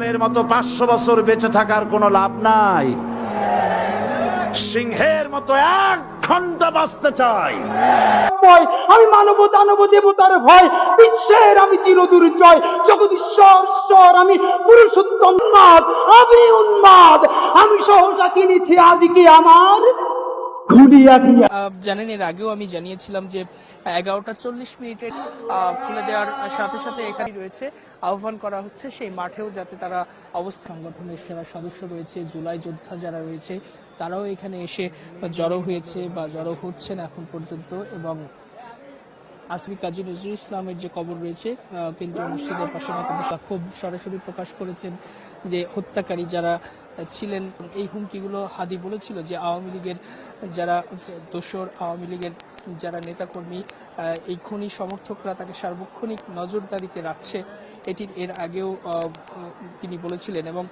এর মতো 500 বছর বেঁচে থাকার কোনো লাভ নাই। সিংহের মতো 1 ঘন্টা বাঁচতে চাই। আমি মানব দানব দেবতার ভয়, বিশ্বের আমি চিরদুর্জয়, জগদীশ্বর ঈশ্বর আমি পুরুষোত্তম নাথ, আমি উন্মাদ, আমি সহসা কিনেছি আজকে আমার ঘুরিয়া দিয়া। জানেন, এর আগেও আমি জানিয়েছিলাম যে 11টা 40 খুলে দেওয়ার সাথে সাথে এখানে রয়েছে, আহ্বান করা হচ্ছে সেই মাঠেও যাতে তারা অবস্থান, সংগঠনের যারা সদস্য রয়েছে, জুলাই যোদ্ধা যারা রয়েছে, তারাও এখানে এসে জড়ো হয়েছে বা জড়ো হচ্ছেন এখন পর্যন্ত। এবং আসমি কাজী নজরুল ইসলামের যে কবর রয়েছে কেন্দ্রীয় মসজিদের পাশে, খুব সরাসরি প্রকাশ করেছেন যে হত্যাকারী যারা ছিলেন, এই হুমকিগুলো হাদি বলেছিল যে আওয়ামী লীগের যারা দোসর, আওয়ামী লীগের যারা নেতাকর্মী, এই খুনি সমর্থকরা তাকে সার্বক্ষণিক নজরদারিতে রাখছে, এটি এর আগেও তিনি বলেছিলেন। এবং